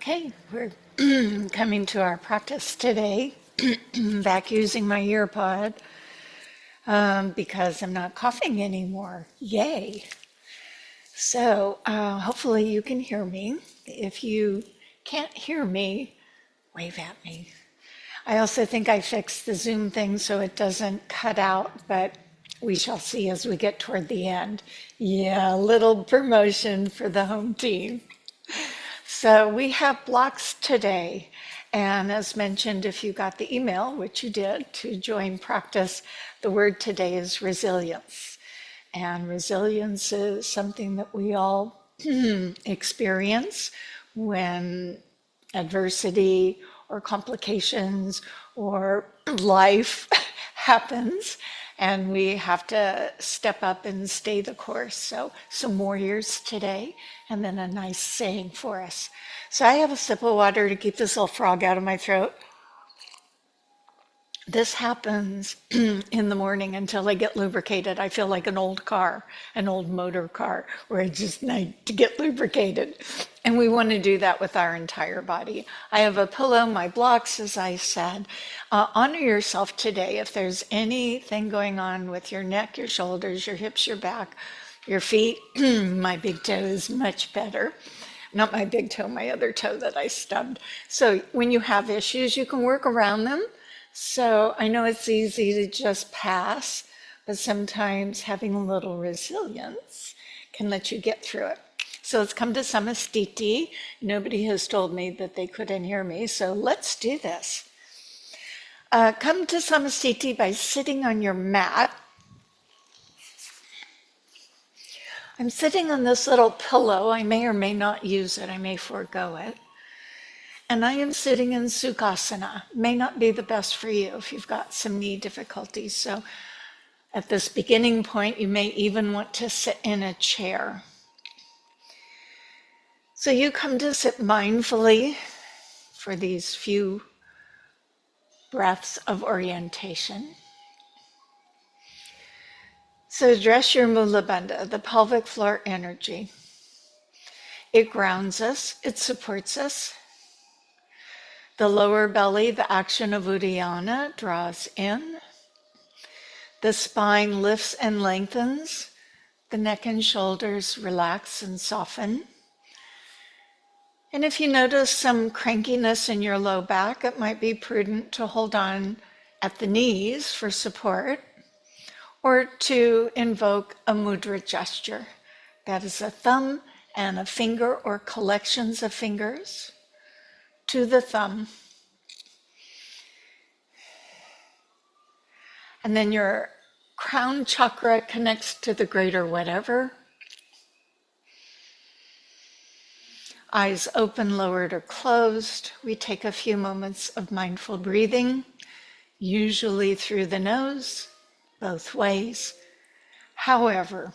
Okay, we're coming to our practice today. Back using my ear pod because I'm not coughing anymore. Yay! So hopefully you can hear me. If you can't hear me, wave at me. I also think I fixed the Zoom thing so it doesn't cut out, but we shall see as we get toward the end. Yeah, a little promotion for the home team. So we have blocks today. And as mentioned, if you got the email, which you did, to join practice, the word today is resilience. And resilience is something that we all experience when adversity or complications or life happens, and we have to step up and stay the course. So some warriors today, and then a nice saying for us. So I have a sip of water to keep this little frog out of my throat. This happens in the morning until I get lubricated. I feel like an old car, an old motor car, where I just need to get lubricated. And we want to do that with our entire body. I have a pillow, my blocks, as I said. Honor yourself today. If there's anything going on with your neck, your shoulders, your hips, your back, your feet, my big toe is much better. Not my big toe, my other toe that I stubbed. So when you have issues, you can work around them. So I know it's easy to just pass, but sometimes having a little resilience can let you get through it. So let's come to Samastiti. Nobody has told me that they couldn't hear me, so let's do this. Come to Samastiti by sitting on your mat. I'm sitting on this little pillow. I may or may not use it. I may forego it. And I am sitting in Sukhasana. May not be the best for you if you've got some knee difficulties. So at this beginning point, you may even want to sit in a chair. So you come to sit mindfully for these few breaths of orientation. So address your Mula Bandha, the pelvic floor energy. It grounds us, it supports us. The lower belly, the action of Uddiyana, draws in. The spine lifts and lengthens. The neck and shoulders relax and soften. And if you notice some crankiness in your low back, it might be prudent to hold on at the knees for support or to invoke a mudra gesture. That is a thumb and a finger or collections of fingers to the thumb. And then your crown chakra connects to the greater whatever. Eyes open, lowered, or closed. We take a few moments of mindful breathing, usually through the nose, both ways. However,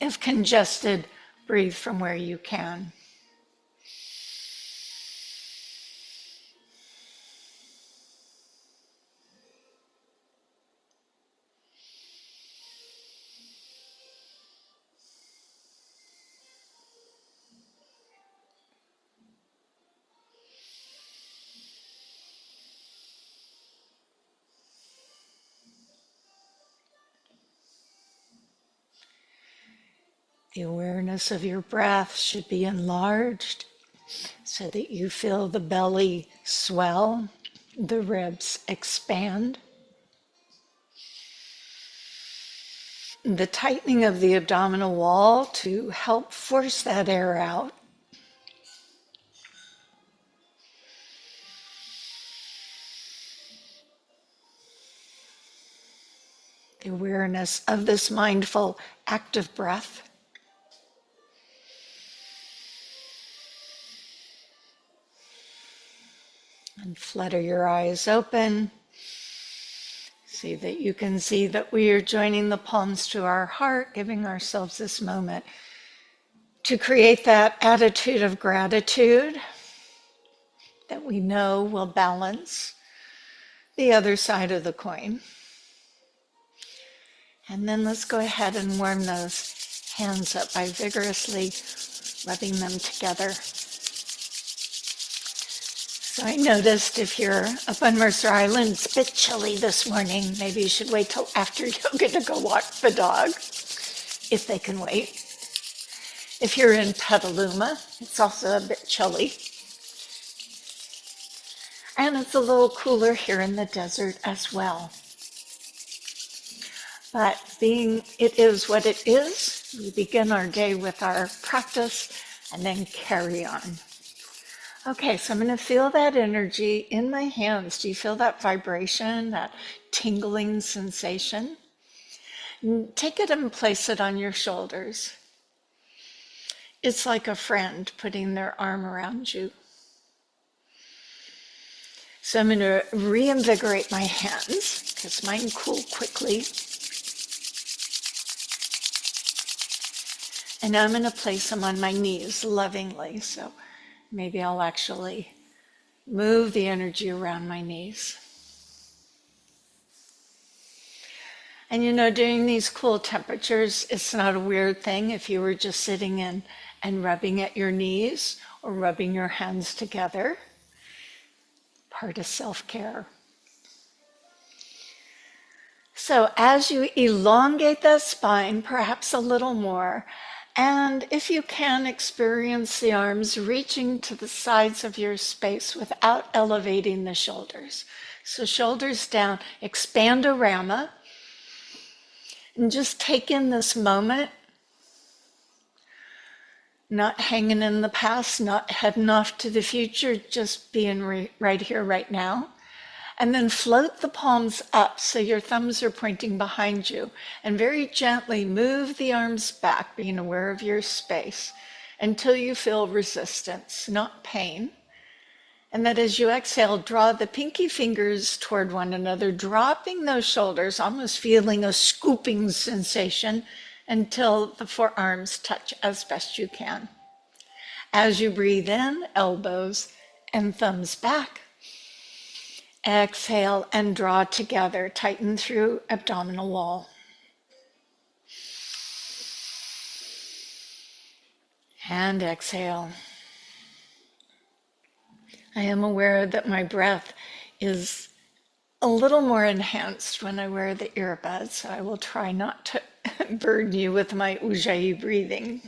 if congested, breathe from where you can. The awareness of your breath should be enlarged so that you feel the belly swell, the ribs expand. The tightening of the abdominal wall to help force that air out. The awareness of this mindful, active breath. And flutter your eyes open. See that you can see that we are joining the palms to our heart, giving ourselves this moment to create that attitude of gratitude that we know will balance the other side of the coin. And then let's go ahead and warm those hands up by vigorously rubbing them together. So I noticed if you're up on Mercer Island, it's a bit chilly this morning. Maybe you should wait till after yoga to go walk the dog, if they can wait. If you're in Petaluma, it's also a bit chilly. And it's a little cooler here in the desert as well. But being it is what it is, we begin our day with our practice and then carry on. Okay, so I'm going to feel that energy in my hands. Do you feel that vibration, that tingling sensation? Take it and place it on your shoulders. It's like a friend putting their arm around you. So I'm going to reinvigorate my hands because mine cool quickly. And now I'm going to place them on my knees lovingly. So maybe I'll actually move the energy around my knees. And you know, during these cool temperatures, it's not a weird thing if you were just sitting in and rubbing at your knees or rubbing your hands together. Part of self-care. So as you elongate the spine, perhaps a little more, and if you can, experience the arms reaching to the sides of your space without elevating the shoulders. So shoulders down, expandorama, and just take in this moment, not hanging in the past, not heading off to the future, just being right here, right now. And then float the palms up so your thumbs are pointing behind you. And very gently move the arms back, being aware of your space, until you feel resistance, not pain. And that as you exhale, draw the pinky fingers toward one another, dropping those shoulders, almost feeling a scooping sensation until the forearms touch as best you can. As you breathe in, elbows and thumbs back. Exhale and draw together, tighten through abdominal wall. And exhale. I am aware that my breath is a little more enhanced when I wear the earbuds, so I will try not to burden you with my Ujjayi breathing.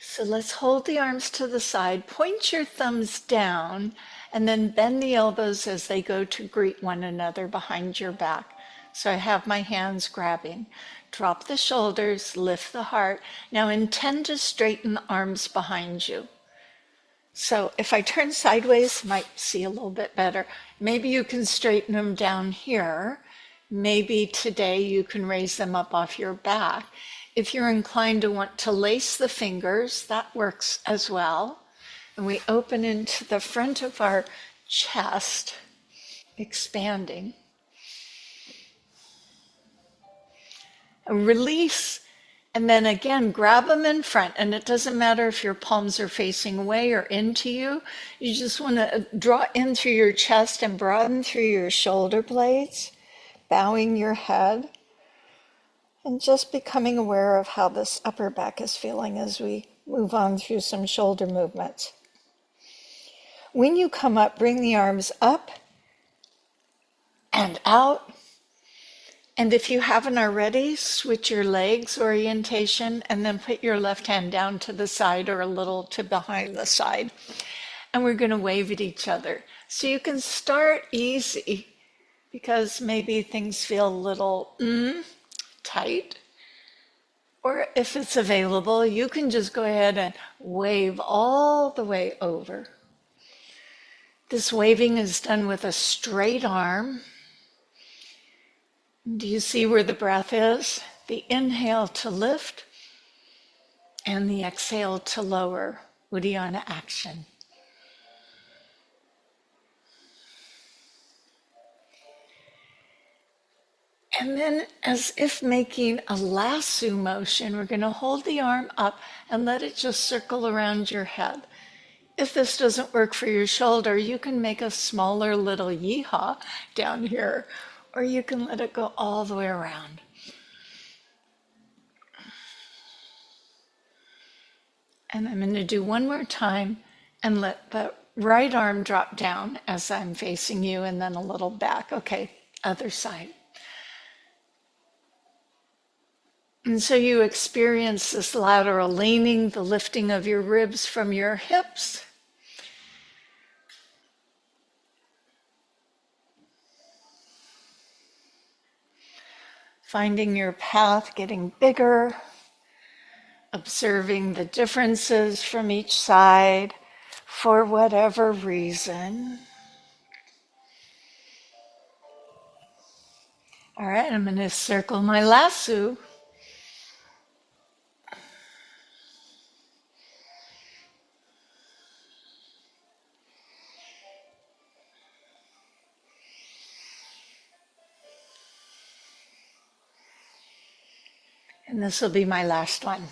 So let's hold the arms to the side, point your thumbs down, and then bend the elbows as they go to greet one another behind your back. So I have my hands grabbing. Drop the shoulders, lift the heart. Now intend to straighten the arms behind you. So if I turn sideways, you might see a little bit better. Maybe you can straighten them down here. Maybe today you can raise them up off your back. If you're inclined to want to lace the fingers, that works as well. And we open into the front of our chest, expanding. And release, and then again, grab them in front. And it doesn't matter if your palms are facing away or into you. You just want to draw in through your chest and broaden through your shoulder blades, bowing your head. And just becoming aware of how this upper back is feeling as we move on through some shoulder movements. When you come up, bring the arms up and out. And if you haven't already, switch your legs orientation and then put your left hand down to the side or a little to behind the side. And we're going to wave at each other. So you can start easy because maybe things feel a little tight. Or if it's available, you can just go ahead and wave all the way over. This waving is done with a straight arm. Do you see where the breath is? The inhale to lift and the exhale to lower, Uddiyana action. And then, as if making a lasso motion, we're going to hold the arm up and let it just circle around your head. If this doesn't work for your shoulder, you can make a smaller little yeehaw down here, or you can let it go all the way around. And I'm going to do one more time and let the right arm drop down as I'm facing you and then a little back. Okay, other side. And so you experience this lateral leaning, the lifting of your ribs from your hips. Finding your path getting bigger, observing the differences from each side for whatever reason. All right, I'm going to circle my lasso. And this will be my last one.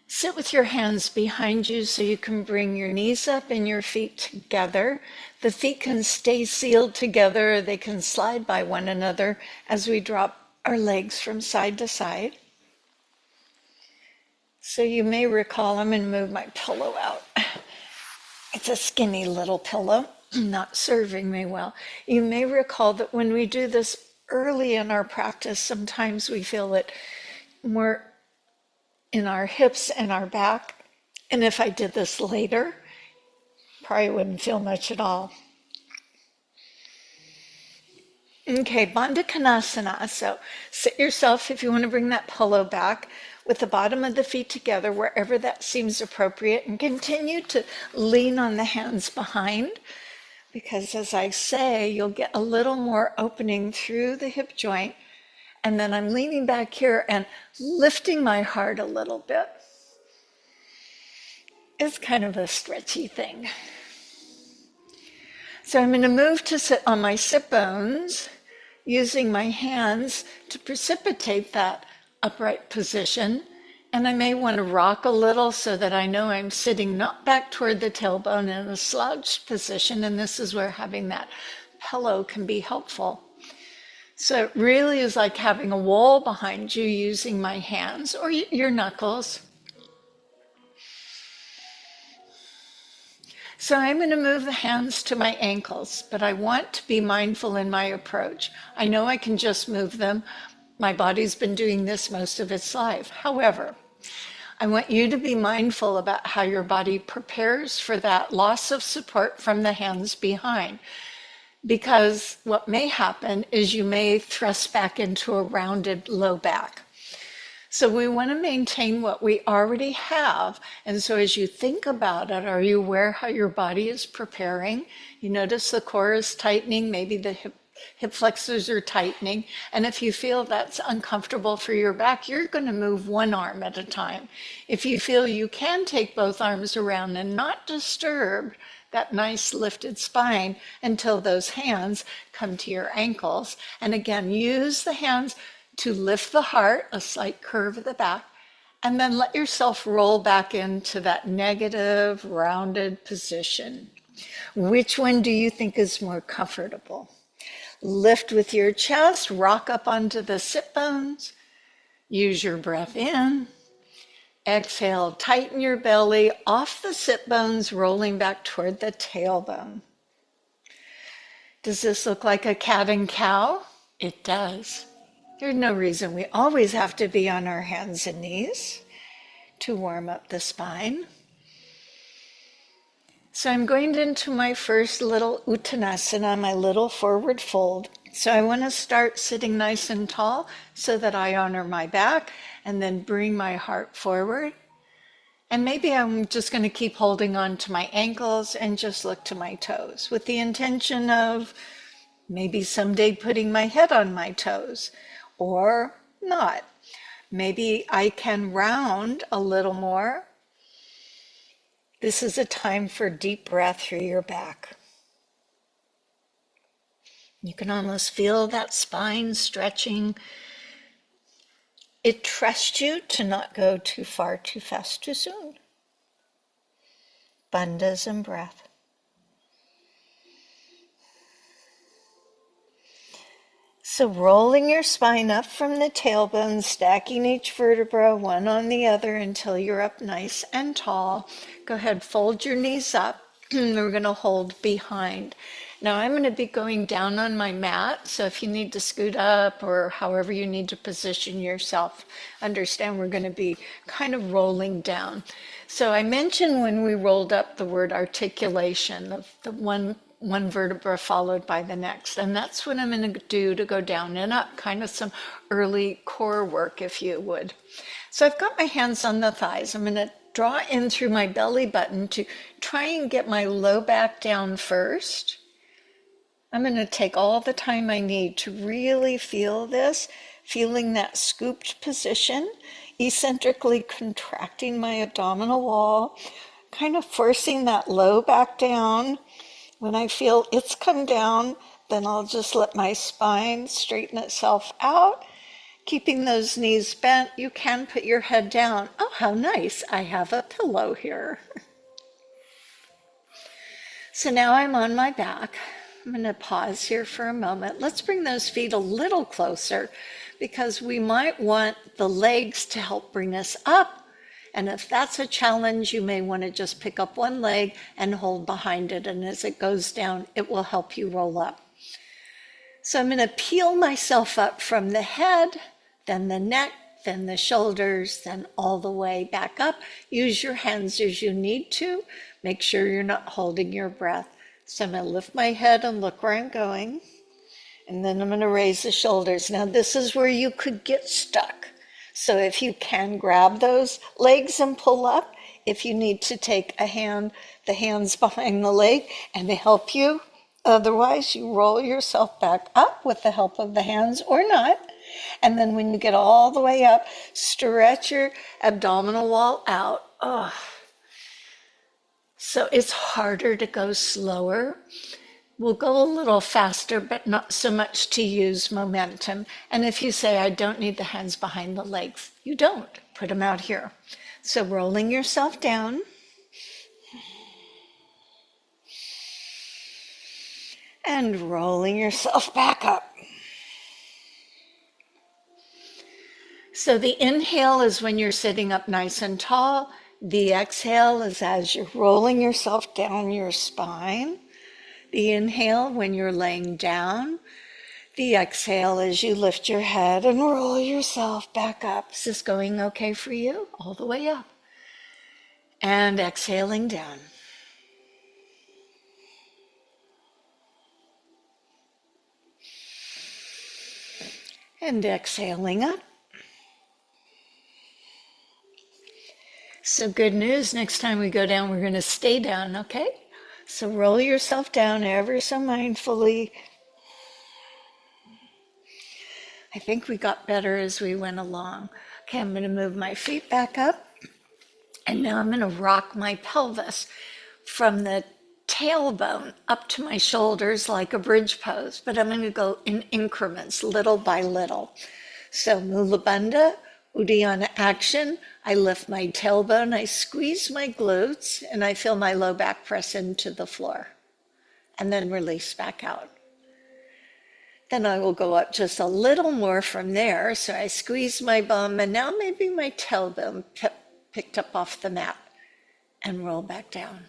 Sit with your hands behind you so you can bring your knees up and your feet together. The feet can stay sealed together. They can slide by one another as we drop our legs from side to side. So you may recall, I'm going to move my pillow out. It's a skinny little pillow, not serving me well. You may recall that when we do this early in our practice, sometimes we feel it more in our hips and our back. And if I did this later, probably wouldn't feel much at all. Okay, Bandha Konasana. So sit yourself, if you want to bring that pillow back, with the bottom of the feet together wherever that seems appropriate, and continue to lean on the hands behind, because as I say, you'll get a little more opening through the hip joint. And then I'm leaning back here and lifting my heart a little bit. It's kind of a stretchy thing. So I'm going to move to sit on my sit bones, using my hands to precipitate that upright position. And I may want to rock a little so that I know I'm sitting not back toward the tailbone in a slouched position. And this is where having that pillow can be helpful. So it really is like having a wall behind you, using my hands or your knuckles. So I'm going to move the hands to my ankles, but I want to be mindful in my approach. I know I can just move them. My body's been doing this most of its life. However, I want you to be mindful about how your body prepares for that loss of support from the hands behind. Because what may happen is you may thrust back into a rounded low back. So we want to maintain what we already have. And so as you think about it, are you aware how your body is preparing? You notice the core is tightening, maybe the hip flexors are tightening. And if you feel that's uncomfortable for your back, you're going to move one arm at a time. If you feel you can take both arms around and not disturb that nice lifted spine until those hands come to your ankles. And again, use the hands to lift the heart, a slight curve at the back, and then let yourself roll back into that negative, rounded position. Which one do you think is more comfortable? Lift with your chest, rock up onto the sit bones, use your breath in, exhale, tighten your belly off the sit bones, rolling back toward the tailbone. Does this look like a cat and cow? It does. There's no reason we always have to be on our hands and knees to warm up the spine. So I'm going into my first little Uttanasana, my little forward fold. So I want to start sitting nice and tall so that I honor my back and then bring my heart forward. And maybe I'm just going to keep holding on to my ankles and just look to my toes with the intention of maybe someday putting my head on my toes. Or not. Maybe I can round a little more. This is a time for deep breath through your back. You can almost feel that spine stretching. It trusts you to not go too far, too fast, too soon. Bandhas and breath. So rolling your spine up from the tailbone, stacking each vertebra one on the other until you're up nice and tall. Go ahead, fold your knees up. We're going to hold behind. Now I'm going to be going down on my mat, so if you need to scoot up or however you need to position yourself, understand we're going to be kind of rolling down. So I mentioned when we rolled up the word articulation of the one vertebra followed by the next. And that's what I'm going to do to go down and up, kind of some early core work, if you would. So I've got my hands on the thighs. I'm going to draw in through my belly button to try and get my low back down first. I'm going to take all the time I need to really feel this, feeling that scooped position, eccentrically contracting my abdominal wall, kind of forcing that low back down. When I feel it's come down, then I'll just let my spine straighten itself out, keeping those knees bent. You can put your head down. Oh, how nice. I have a pillow here. So now I'm on my back. I'm going to pause here for a moment. Let's bring those feet a little closer because we might want the legs to help bring us up. And if that's a challenge, you may want to just pick up one leg and hold behind it. And as it goes down, it will help you roll up. So I'm going to peel myself up from the head, then the neck, then the shoulders, then all the way back up. Use your hands as you need to. Make sure you're not holding your breath. So I'm going to lift my head and look where I'm going. And then I'm going to raise the shoulders. Now this is where you could get stuck. So if you can grab those legs and pull up, if you need to take a hand, the hands behind the leg, and they help you. Otherwise, you roll yourself back up with the help of the hands or not. And then when you get all the way up, stretch your abdominal wall out. Oh. So it's harder to go slower. We'll go a little faster, but not so much to use momentum. And if you say, I don't need the hands behind the legs, you don't. Put them out here. So rolling yourself down. And rolling yourself back up. So the inhale is when you're sitting up nice and tall. The exhale is as you're rolling yourself down your spine. The inhale when you're laying down. The exhale as you lift your head and roll yourself back up. Is this going okay for you? All the way up. And exhaling down. And exhaling up. So good news, next time we go down, we're going to stay down, okay? So roll yourself down ever so mindfully. I think we got better as we went along. Okay, I'm going to move my feet back up. And now I'm going to rock my pelvis from the tailbone up to my shoulders like a bridge pose. But I'm going to go in increments, little by little. So Mula Bandha, Uddiyana action. I lift my tailbone, I squeeze my glutes, and I feel my low back press into the floor. And then release back out. Then I will go up just a little more from there. So I squeeze my bum, and now maybe my tailbone picked up off the mat and roll back down.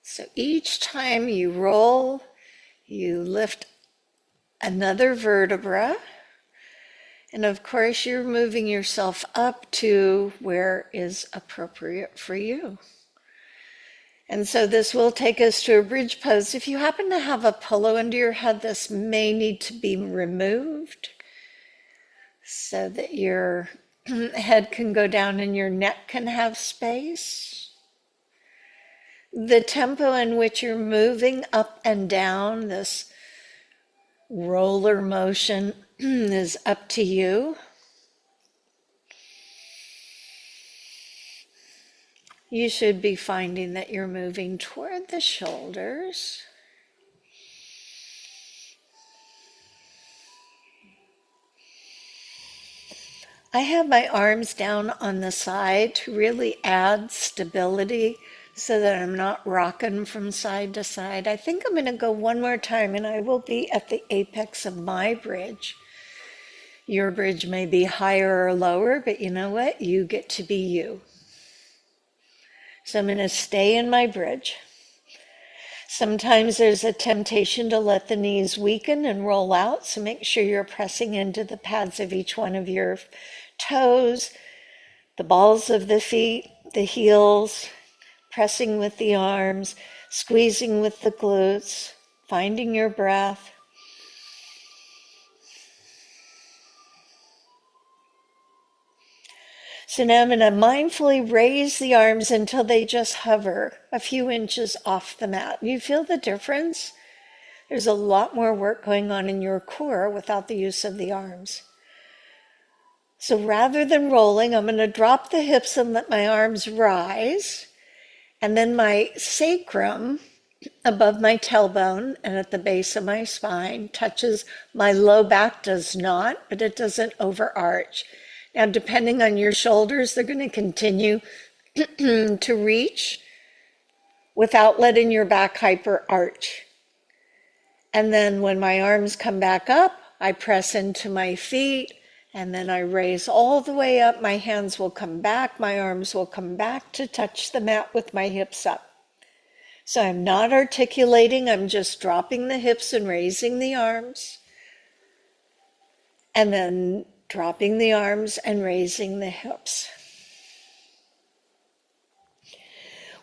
So each time you roll, you lift another vertebra. And of course, you're moving yourself up to where is appropriate for you. And so this will take us to a bridge pose. If you happen to have a pillow under your head, this may need to be removed so that your head can go down and your neck can have space. The tempo in which you're moving up and down, this roller motion, is up to you. You should be finding that you're moving toward the shoulders. I have my arms down on the side to really add stability so that I'm not rocking from side to side. I think I'm going to go one more time, and I will be at the apex of my bridge. Your bridge may be higher or lower, but you know what? You get to be you. So I'm going to stay in my bridge. Sometimes there's a temptation to let the knees weaken and roll out, so make sure you're pressing into the pads of each one of your toes, the balls of the feet, the heels, pressing with the arms, squeezing with the glutes, finding your breath. So now I'm going to mindfully raise the arms until they just hover a few inches off the mat. You feel the difference? There's a lot more work going on in your core without the use of the arms. So rather than rolling, I'm going to drop the hips and let my arms rise. And then my sacrum above my tailbone and at the base of my spine touches my low back, does not, but it doesn't overarch. Now, depending on your shoulders, they're going to continue to reach without letting your back hyper arch. And then when my arms come back up, I press into my feet, and then I raise all the way up. My hands will come back, my arms will come back to touch the mat with my hips up. So I'm not articulating, I'm just dropping the hips and raising the arms. And then dropping the arms and raising the hips.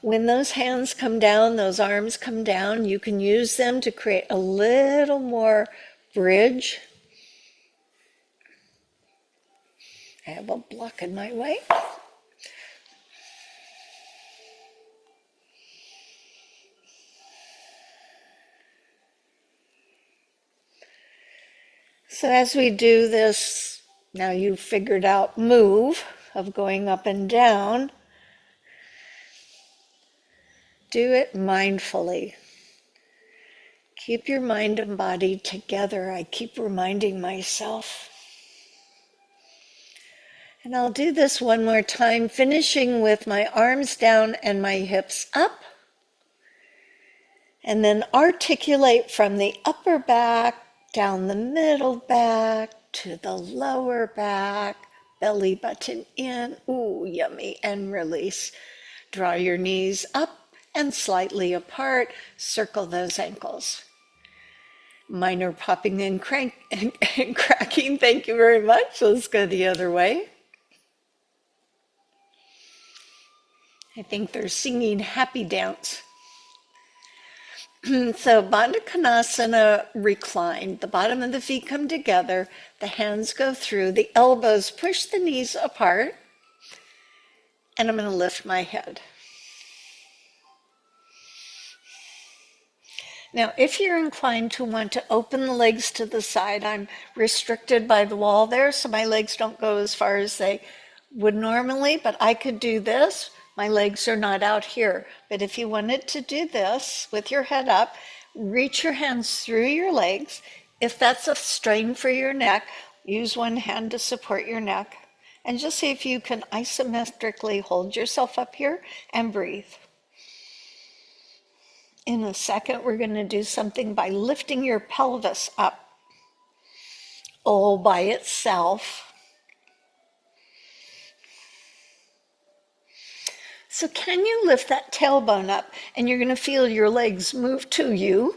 When those hands come down, those arms come down, you can use them to create a little more bridge. I have a block in my way. So as we do this, now you've figured out move of going up and down. Do it mindfully. Keep your mind and body together. I keep reminding myself. And I'll do this one more time, finishing with my arms down and my hips up. And then articulate from the upper back, down the middle back, to the lower back, belly button in, ooh, yummy, and release. Draw your knees up and slightly apart, circle those ankles. Minor popping and cracking, thank you very much. Let's go the other way. I think they're singing happy dance. So Bandha Konasana, reclined. The bottom of the feet come together, the hands go through, the elbows push the knees apart, and I'm going to lift my head. Now, if you're inclined to want to open the legs to the side, I'm restricted by the wall there, so my legs don't go as far as they would normally, but I could do this. My legs are not out here. But if you wanted to do this with your head up, reach your hands through your legs. If that's a strain for your neck, use one hand to support your neck. And just see if you can isometrically hold yourself up here and breathe. In a second, we're going to do something by lifting your pelvis up all by itself. So can you lift that tailbone up, and you're going to feel your legs move to you.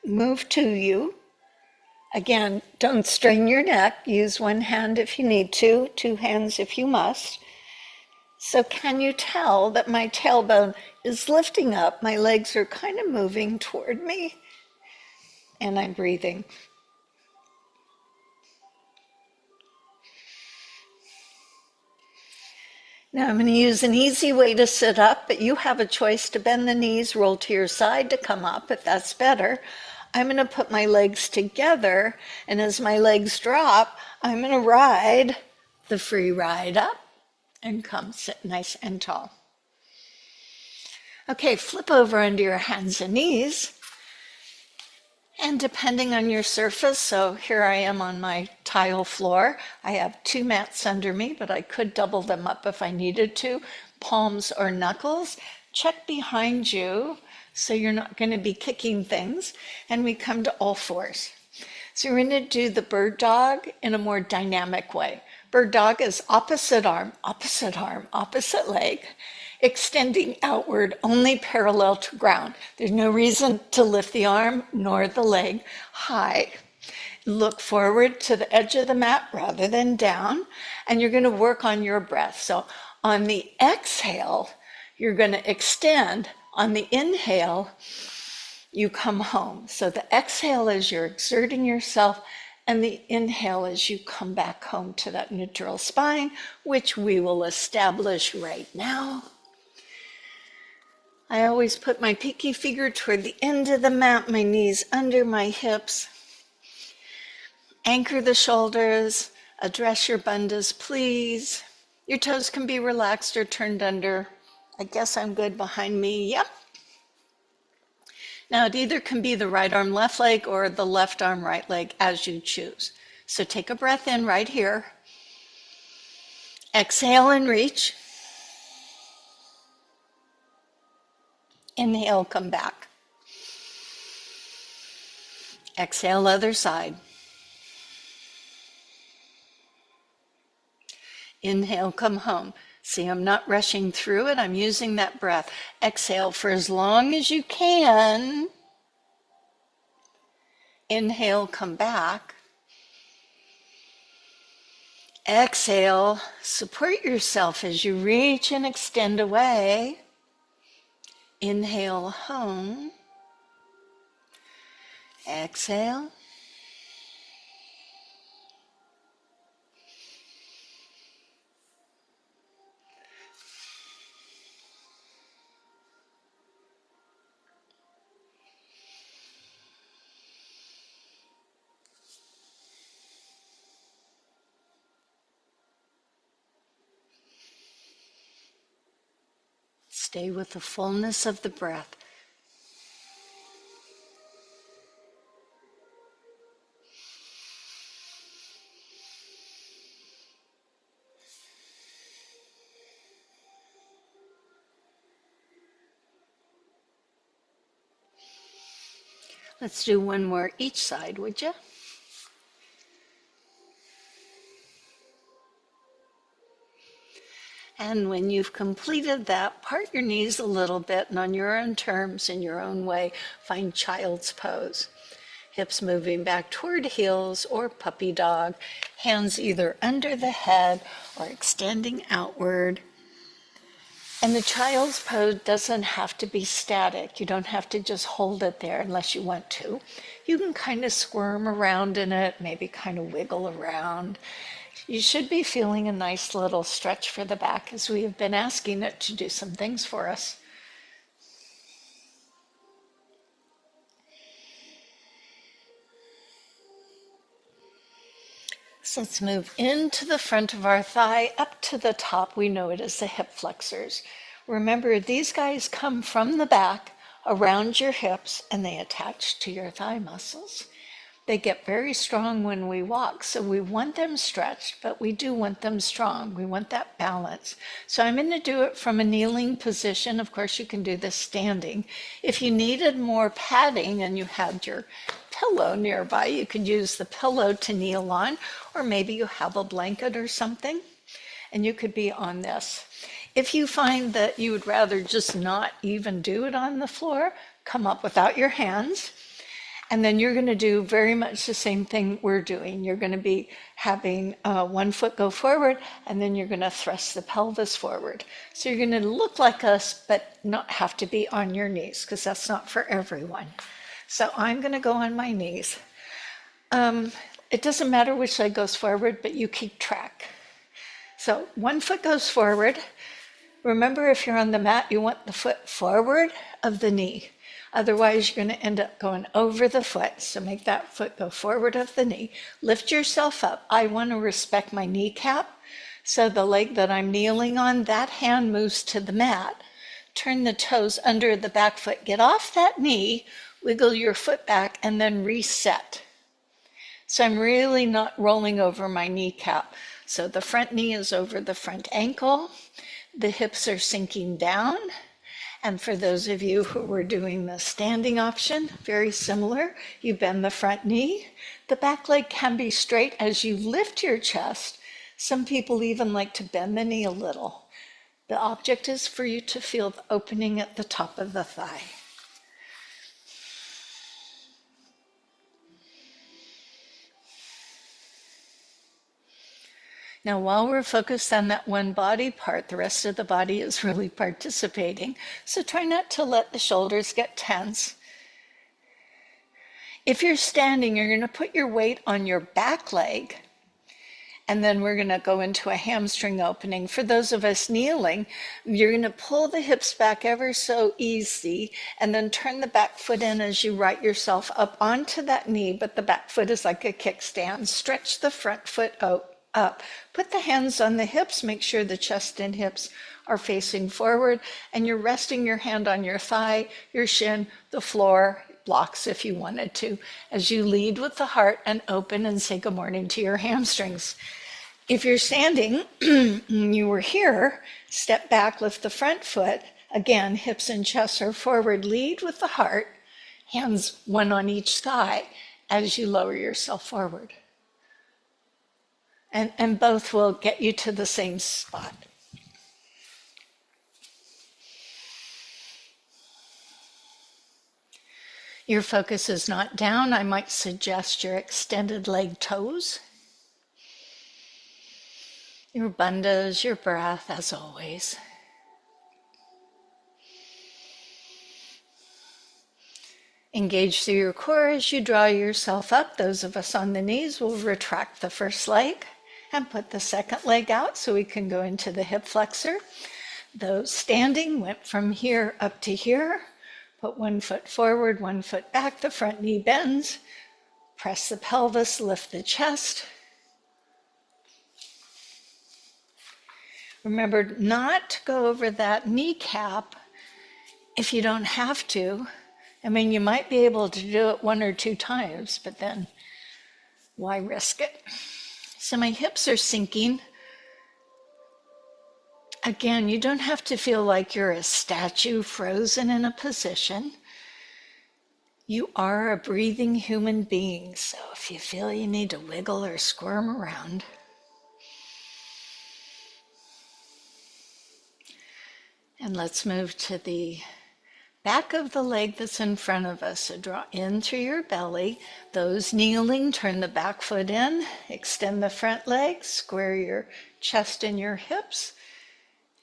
Move to you. Again, don't strain your neck. Use one hand if you need to, two hands if you must. So can you tell that my tailbone is lifting up? My legs are kind of moving toward me, and I'm breathing. Now I'm going to use an easy way to sit up, but you have a choice to bend the knees, roll to your side to come up, if that's better. I'm going to put my legs together, and as my legs drop, I'm going to ride the free ride up and come sit nice and tall. Okay, flip over onto your hands and knees. And depending on your surface, so here I am on my tile floor. I have two mats under me, but I could double them up if I needed to, palms or knuckles. Check behind you so you're not going to be kicking things. And we come to all fours. So we're going to do the bird dog in a more dynamic way. Bird dog is opposite arm, opposite leg, extending outward only parallel to ground. There's no reason to lift the arm nor the leg high. Look forward to the edge of the mat rather than down, and you're going to work on your breath. So on the exhale, you're going to extend. On the inhale, you come home. So the exhale is you're exerting yourself, and the inhale is you come back home to that neutral spine, which we will establish right now. I always put my pinky finger toward the end of the mat, my knees under my hips. Anchor the shoulders, address your bandhas, please. Your toes can be relaxed or turned under. I guess I'm good behind me, yep. Now it either can be the right arm, left leg, or the left arm, right leg, as you choose. So take a breath in right here. Exhale and reach. Inhale, come back. Exhale, other side. Inhale, come home. See, I'm not rushing through it. I'm using that breath. Exhale for as long as you can. Inhale, come back. Exhale, support yourself as you reach and extend away. Inhale, home. Exhale. Stay with the fullness of the breath. Let's do one more each side, would you? And when you've completed that, part your knees a little bit and on your own terms, in your own way, find child's pose. Hips moving back toward heels or puppy dog, hands either under the head or extending outward. And the child's pose doesn't have to be static. You don't have to just hold it there unless you want to. You can kind of squirm around in it, maybe kind of wiggle around. You should be feeling a nice little stretch for the back as we have been asking it to do some things for us. So let's move into the front of our thigh, up to the top. We know it as the hip flexors. Remember, these guys come from the back around your hips and they attach to your thigh muscles. They get very strong when we walk, so we want them stretched, but we do want them strong. We want that balance. So I'm going to do it from a kneeling position. Of course, you can do this standing. If you needed more padding and you had your pillow nearby, you could use the pillow to kneel on, or maybe you have a blanket or something, and you could be on this. If you find that you would rather just not even do it on the floor, come up without your hands. And then you're going to do very much the same thing we're doing. You're going to be having one foot go forward, and then you're going to thrust the pelvis forward. So you're going to look like us, but not have to be on your knees, because that's not for everyone. So I'm going to go on my knees. It doesn't matter which leg goes forward, but you keep track. So one foot goes forward. Remember, if you're on the mat, you want the foot forward of the knee. Otherwise, you're going to end up going over the foot. So make that foot go forward of the knee. Lift yourself up. I want to respect my kneecap. So the leg that I'm kneeling on, that hand moves to the mat. Turn the toes under the back foot. Get off that knee. Wiggle your foot back and then reset. So I'm really not rolling over my kneecap. So the front knee is over the front ankle. The hips are sinking down. And for those of you who were doing the standing option, very similar. You bend the front knee. The back leg can be straight as you lift your chest. Some people even like to bend the knee a little. The object is for you to feel the opening at the top of the thigh. Now, while we're focused on that one body part, the rest of the body is really participating. So try not to let the shoulders get tense. If you're standing, you're going to put your weight on your back leg, and then we're going to go into a hamstring opening. For those of us kneeling, you're going to pull the hips back ever so easy, and then turn the back foot in as you right yourself up onto that knee, but the back foot is like a kickstand. Stretch the front foot up. Put the hands on the hips, make sure the chest and hips are facing forward, and you're resting your hand on your thigh, your shin, the floor, blocks if you wanted to, as you lead with the heart and open and say good morning to your hamstrings. If you're standing, you were here, step back, lift the front foot. Again, hips and chest are forward. Lead with the heart, hands one on each thigh as you lower yourself forward. And both will get you to the same spot. Your focus is not down. I might suggest your extended leg toes. Your bandhas, your breath, as always. Engage through your core as you draw yourself up. Those of us on the knees will retract the first leg and put the second leg out so we can go into the hip flexor. Those standing went from here up to here. Put one foot forward, one foot back. The front knee bends. Press the pelvis, lift the chest. Remember not to go over that kneecap if you don't have to. I mean, you might be able to do it 1 or 2 times, but then why risk it? So my hips are sinking. Again, you don't have to feel like you're a statue frozen in a position. You are a breathing human being, so if you feel you need to wiggle or squirm around, and let's move to the back of the leg that's in front of us. So draw in through your belly. Those kneeling, turn the back foot in, extend the front leg, square your chest and your hips,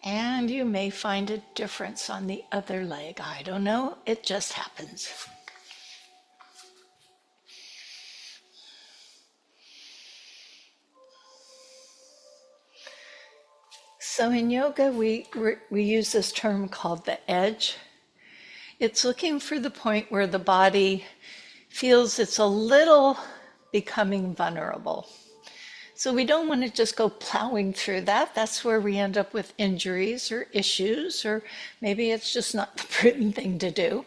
and you may find a difference on the other leg. I don't know, it just happens. So in yoga, we use this term called the edge. It's looking for the point where the body feels it's a little becoming vulnerable. So we don't want to just go plowing through that. That's where we end up with injuries or issues, or maybe it's just not the prudent thing to do.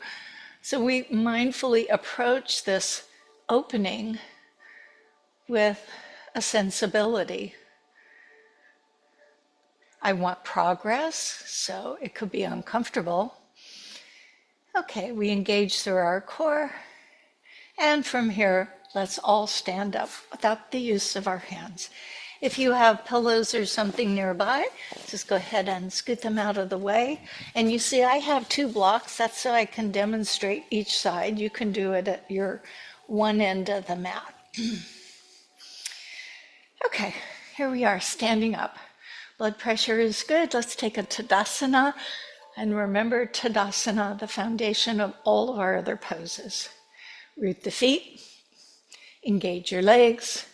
So we mindfully approach this opening with a sensibility. I want progress, so it could be uncomfortable. Okay, we engage through our core, and from here, let's all stand up without the use of our hands. If you have pillows or something nearby, just go ahead and scoot them out of the way. And you see I have 2 blocks. That's so I can demonstrate each side. You can do it at your one end of the mat. Okay, here we are standing up. Blood pressure is good. Let's take a Tadasana. And remember Tadasana, the foundation of all of our other poses. Root the feet, engage your legs,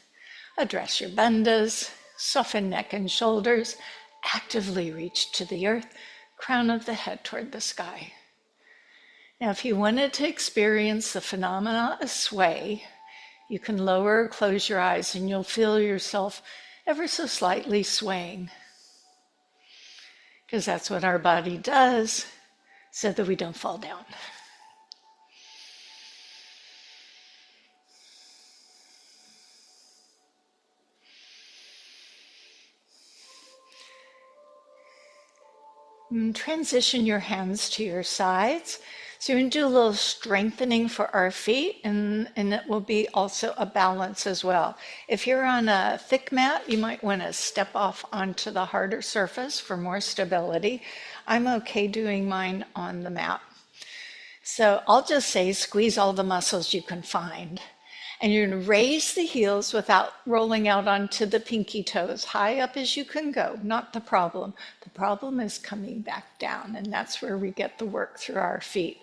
address your bandhas, soften neck and shoulders, actively reach to the earth, crown of the head toward the sky. Now, if you wanted to experience the phenomena of sway, you can lower or close your eyes and you'll feel yourself ever so slightly swaying. Because that's what our body does, so that we don't fall down. Transition your hands to your sides. So you're going to do a little strengthening for our feet, and it will be also a balance as well. If you're on a thick mat, you might want to step off onto the harder surface for more stability. I'm okay doing mine on the mat. So I'll just say squeeze all the muscles you can find. And you're going to raise the heels without rolling out onto the pinky toes, high up as you can go, not the problem. The problem is coming back down, and that's where we get the work through our feet.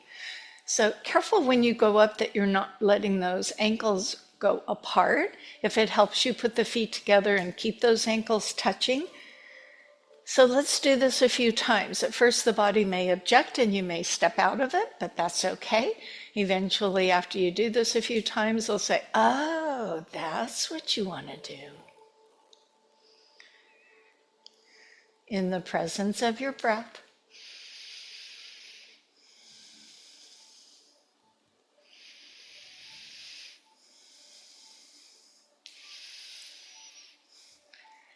So careful when you go up that you're not letting those ankles go apart. If it helps you put the feet together and keep those ankles touching. So let's do this a few times. At first, the body may object and you may step out of it, but that's okay. Eventually, after you do this a few times, they'll say, oh, that's what you want to do. In the presence of your breath.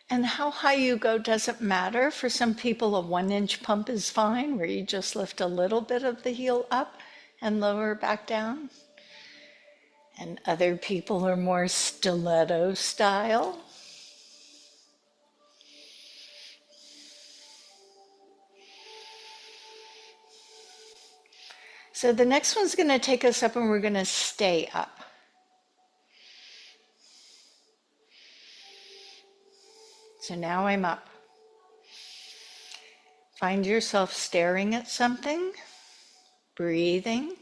And how high you go doesn't matter. For some people, a 1-inch pump is fine, where you just lift a little bit of the heel up and lower back down. And other people are more stiletto style. So the next one's going to take us up, and we're going to stay up. So now I'm up. Find yourself staring at something, breathing.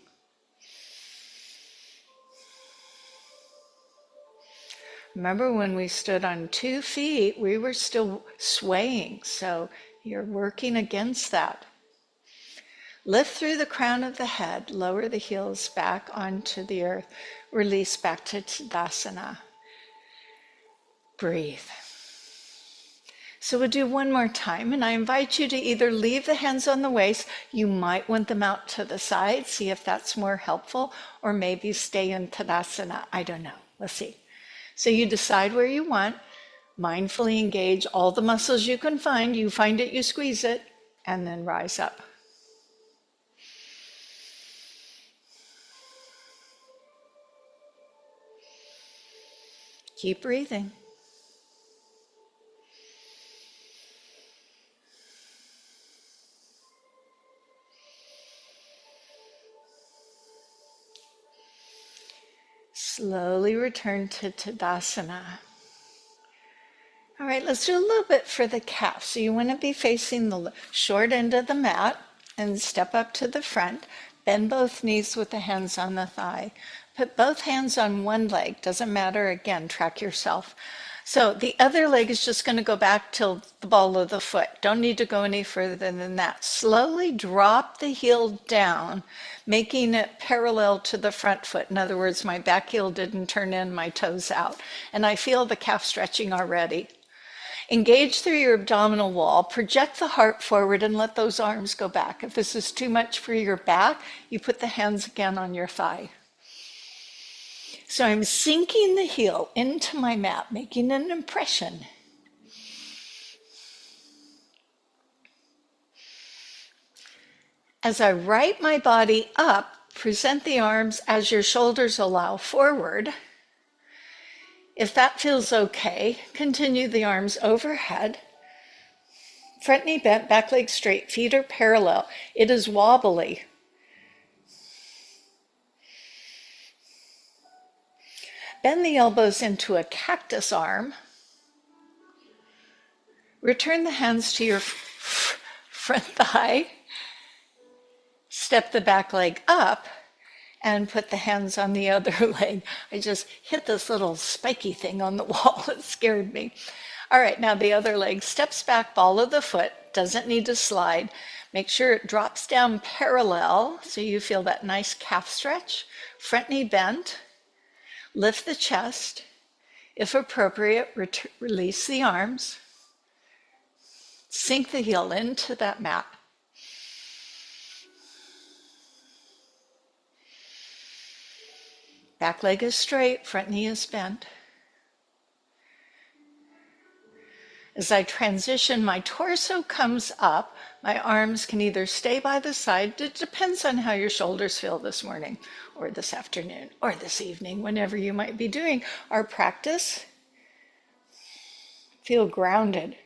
Remember when we stood on 2 feet, we were still swaying, so you're working against that. Lift through the crown of the head, lower the heels back onto the earth, release back to Tadasana. Breathe. So we'll do one more time, and I invite you to either leave the hands on the waist, you might want them out to the side, see if that's more helpful, or maybe stay in Tadasana, I don't know, let's see. So you decide where you want, mindfully engage all the muscles you can find, you find it, you squeeze it, and then rise up. Keep breathing. Slowly return to Tadasana. All right, let's do a little bit for the calf. So you want to be facing the short end of the mat and step up to the front. Bend both knees with the hands on the thigh. Put both hands on one leg. Doesn't matter, again, track yourself. So the other leg is just going to go back till the ball of the foot. Don't need to go any further than that. Slowly drop the heel down, making it parallel to the front foot. In other words, my back heel didn't turn in, my toes out. And I feel the calf stretching already. Engage through your abdominal wall, project the heart forward and let those arms go back. If this is too much for your back, you put the hands again on your thigh. So I'm sinking the heel into my mat, making an impression. As I right my body up, present the arms as your shoulders allow forward. If that feels okay, continue the arms overhead. Front knee bent, back leg straight, feet are parallel. It is wobbly. Bend the elbows into a cactus arm. Return the hands to your front thigh. Step the back leg up and put the hands on the other leg. I just hit this little spiky thing on the wall. It scared me. All right, now the other leg steps back, ball of the foot, doesn't need to slide. Make sure it drops down parallel so you feel that nice calf stretch. Front knee bent. Lift the chest. If appropriate, release the arms. Sink the heel into that mat. Back leg is straight, front knee is bent. As I transition, my torso comes up. My arms can either stay by the side. It depends on how your shoulders feel this morning or this afternoon or this evening, whenever you might be doing our practice. Feel grounded.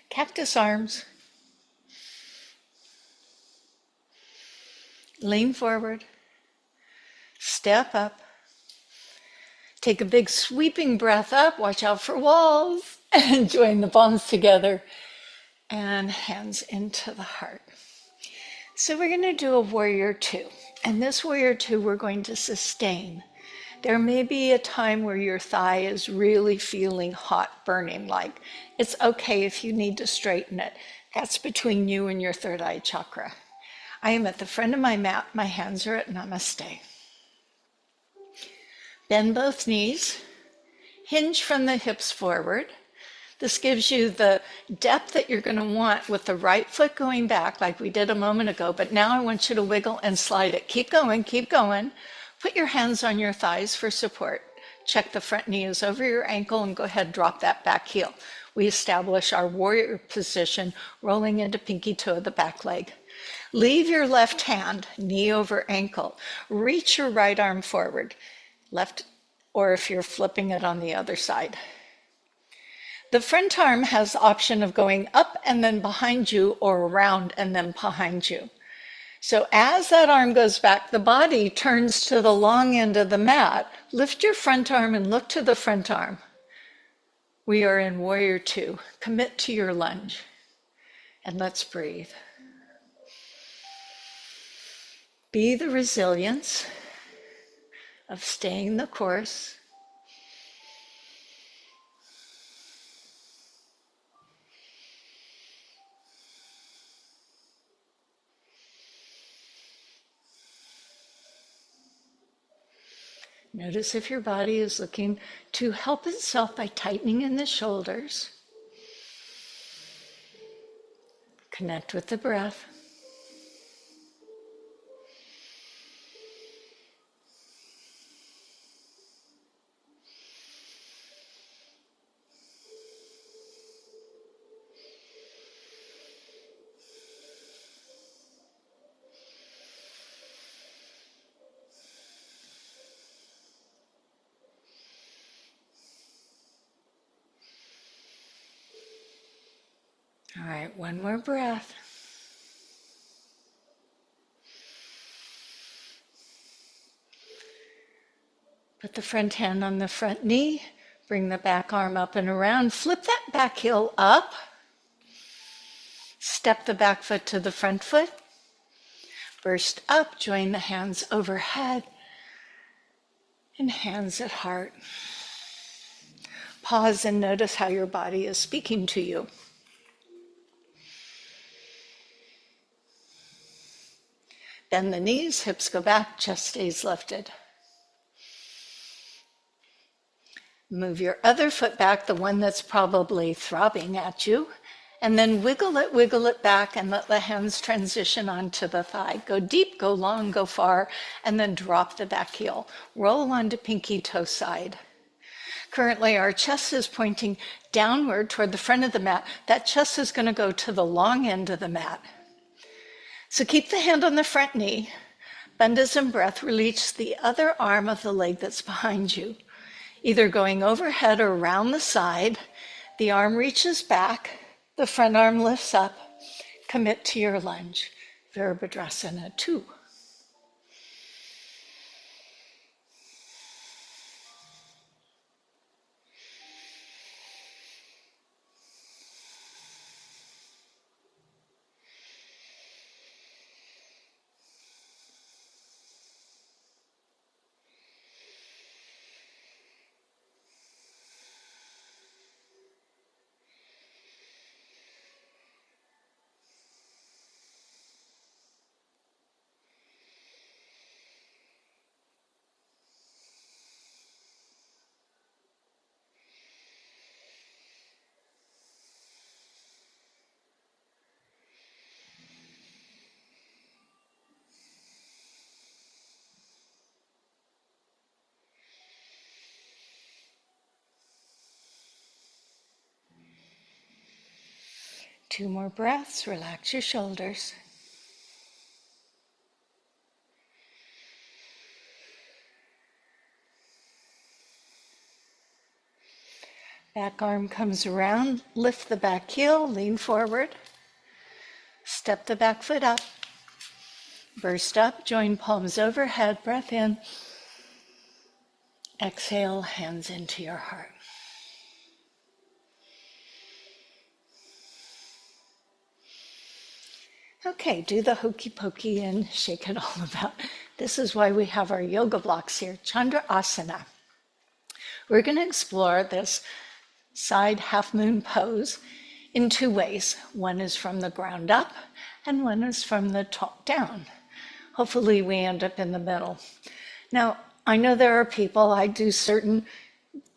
Cactus arms. Lean forward. Step up. Take a big sweeping breath up. Watch out for walls. And join the palms together. And hands into the heart. So we're going to do a warrior two. And this warrior two, we're going to sustain. There may be a time where your thigh is really feeling hot, burning, like it's okay if you need to straighten it. That's between you and your third eye chakra. I am at the front of my mat. My hands are at Namaste. Bend both knees. Hinge from the hips forward. This gives you the depth that you're going to want with the right foot going back like we did a moment ago, but now I want you to wiggle and slide it. Keep going, keep going. Put your hands on your thighs for support. Check the front knee is over your ankle and go ahead, drop that back heel. We establish our warrior position, rolling into pinky toe of the back leg. Leave your left hand, knee over ankle. Reach your right arm forward, left, or if you're flipping it on the other side. The front arm has the option of going up and then behind you or around and then behind you. So as that arm goes back, the body turns to the long end of the mat. Lift your front arm and look to the front arm. We are in warrior two. Commit to your lunge. And let's breathe. Be the resilience of staying the course. Notice if your body is looking to help itself by tightening in the shoulders. Connect with the breath. All right, one more breath. Put the front hand on the front knee. Bring the back arm up and around. Flip that back heel up. Step the back foot to the front foot. Burst up. Join the hands overhead and hands at heart. Pause and notice how your body is speaking to you. Bend the knees, hips go back, chest stays lifted. Move your other foot back, the one that's probably throbbing at you, and then wiggle it back and let the hands transition onto the thigh. Go deep, go long, go far, and then drop the back heel. Roll onto pinky toe side. Currently, our chest is pointing downward toward the front of the mat. That chest is going to go to the long end of the mat. So keep the hand on the front knee. Bend as in breath. Release the other arm of the leg that's behind you, either going overhead or around the side. The arm reaches back. The front arm lifts up. Commit to your lunge. Virabhadrasana 2. 2 more breaths, relax your shoulders. Back arm comes around, lift the back heel, lean forward. Step the back foot up. Burst up, join palms overhead, breath in. Exhale, hands into your heart. Okay, do the hokey pokey and shake it all about. This is why we have our yoga blocks here, Chandrasana. We're going to explore this side half moon pose in 2 ways. One is from the ground up and one is from the top down. Hopefully we end up in the middle. Now, I know there are people, I do certain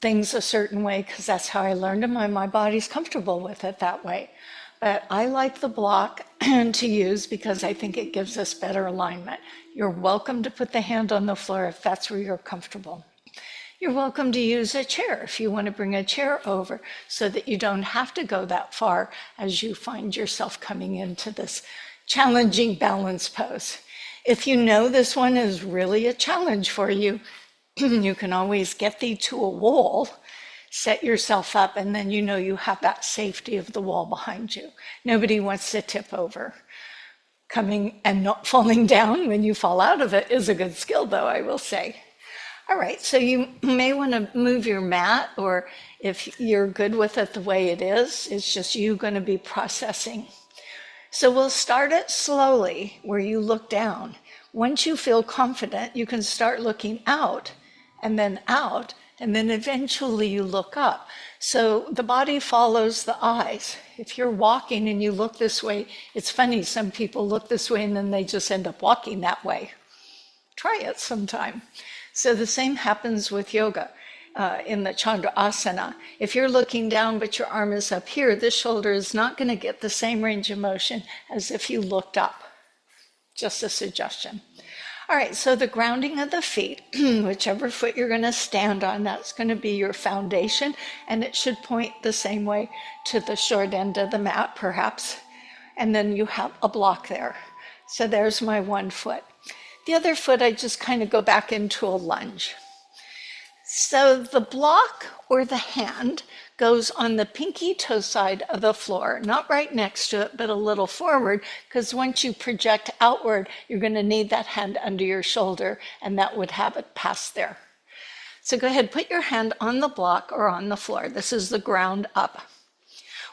things a certain way because that's how I learned them and my body's comfortable with it that way. But I like the block to use because I think it gives us better alignment. You're welcome to put the hand on the floor if that's where you're comfortable. You're welcome to use a chair if you want to bring a chair over so that you don't have to go that far as you find yourself coming into this challenging balance pose. If you know this one is really a challenge for you, you can always get thee to a wall, set yourself up, and then you know you have that safety of the wall behind you. Nobody wants to tip over. Coming and not falling down when you fall out of it is a good skill, though, I will say. All right, so you may want to move your mat, or if you're good with it the way it is, it's just you going to be processing. So we'll start it slowly, where you look down. Once you feel confident, you can start looking out, and then eventually you look up. So the body follows the eyes. If you're walking and you look this way, it's funny, some people look this way and then they just end up walking that way. Try it sometime. So the same happens with yoga in the Chandrasana. If you're looking down but your arm is up here, this shoulder is not going to get the same range of motion as if you looked up. Just a suggestion. All right, so the grounding of the feet, whichever foot you're going to stand on, that's going to be your foundation, and it should point the same way to the short end of the mat, perhaps, and then you have a block there. So there's my one foot. The other foot, I just kind of go back into a lunge. So the block or the hand goes on the pinky toe side of the floor, not right next to it, but a little forward, because once you project outward, you're going to need that hand under your shoulder, and that would have it pass there. So go ahead, put your hand on the block or on the floor. This is the ground up.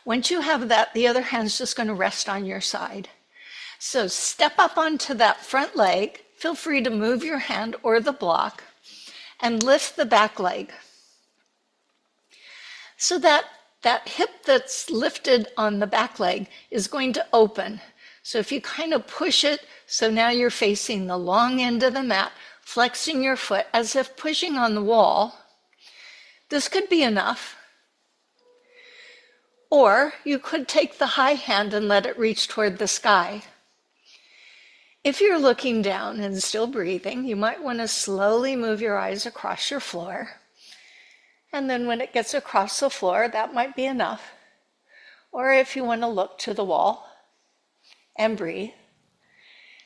Once you have that, the other hand's just going to rest on your side. So step up onto that front leg. Feel free to move your hand or the block and lift the back leg. So that hip that's lifted on the back leg is going to open. So if you kind of push it, so now you're facing the long end of the mat, flexing your foot as if pushing on the wall. This could be enough. Or you could take the high hand and let it reach toward the sky. If you're looking down and still breathing, you might want to slowly move your eyes across your floor. And then when it gets across the floor, that might be enough. Or if you want to look to the wall and breathe.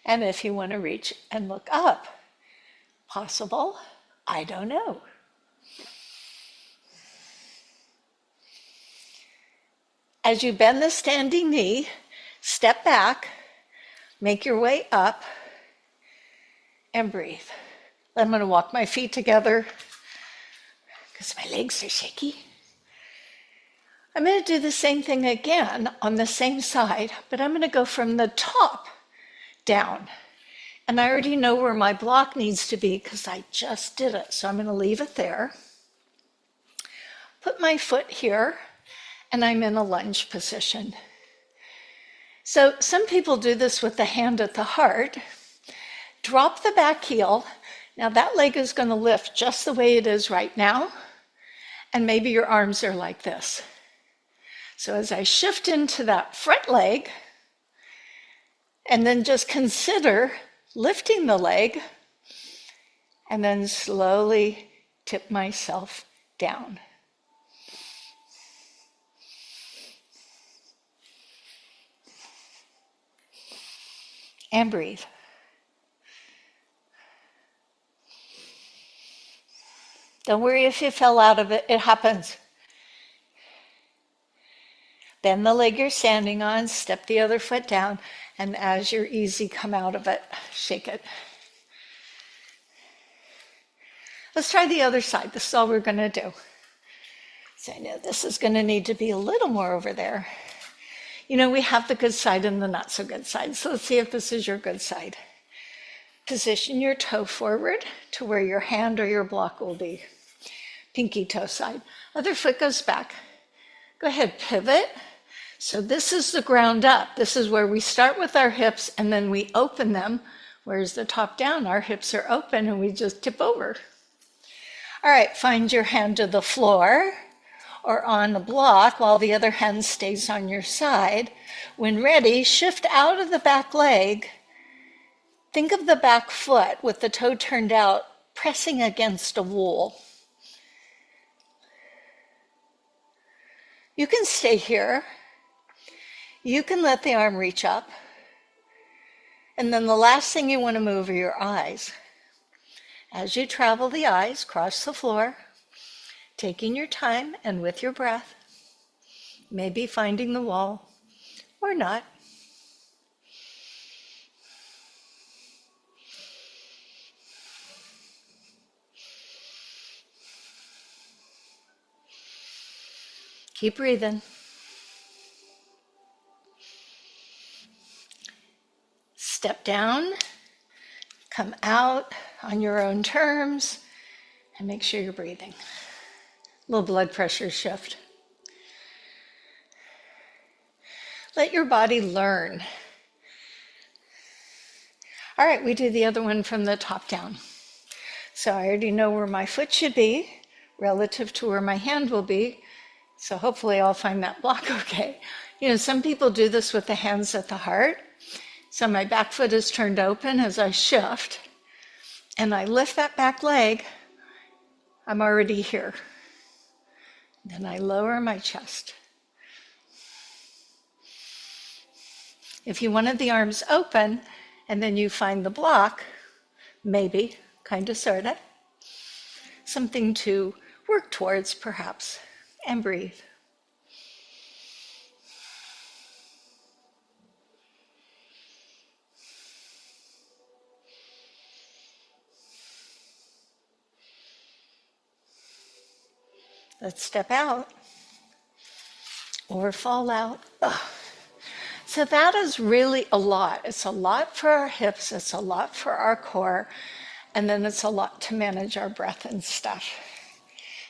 And if you want to reach and look up. Possible? I don't know. As you bend the standing knee, step back, make your way up, and breathe. I'm going to walk my feet together because my legs are shaky. I'm going to do the same thing again on the same side, but I'm going to go from the top down. And I already know where my block needs to be because I just did it. So I'm going to leave it there. Put my foot here, and I'm in a lunge position. So some people do this with the hand at the heart. Drop the back heel. Now that leg is going to lift just the way it is right now. And maybe your arms are like this. So as I shift into that front leg, and then just consider lifting the leg, and then slowly tip myself down. And breathe. Don't worry if you fell out of it, it happens. Bend the leg you're standing on, step the other foot down, and as you're easy, come out of it, shake it. Let's try the other side. This is all we're going to do. So I know this is going to need to be a little more over there. You know, we have the good side and the not so good side. So let's see if this is your good side. Position your toe forward to where your hand or your block will be. Pinky toe side. Other foot goes back. Go ahead, pivot. So this is the ground up. This is where we start with our hips and then we open them. Where's the top down? Our hips are open and we just tip over. All right, find your hand to the floor or on a block while the other hand stays on your side. When ready, shift out of the back leg. Think of the back foot with the toe turned out, pressing against a wall. You can stay here. You can let the arm reach up. And then the last thing you want to move are your eyes. As you travel the eyes, cross the floor, taking your time and with your breath, maybe finding the wall or not. Keep breathing. Step down, come out on your own terms, and make sure you're breathing. A little blood pressure shift. Let your body learn. All right, we do the other one from the top down. So I already know where my foot should be relative to where my hand will be. So hopefully I'll find that block okay. You know, some people do this with the hands at the heart. So my back foot is turned open as I shift and I lift that back leg. I'm already here. Then I lower my chest. If you wanted the arms open and then you find the block, maybe, kind of, sort of, something to work towards perhaps, and breathe. Let's step out or fall out. Ugh. So that is really a lot. It's a lot for our hips, it's a lot for our core, and then it's a lot to manage our breath and stuff.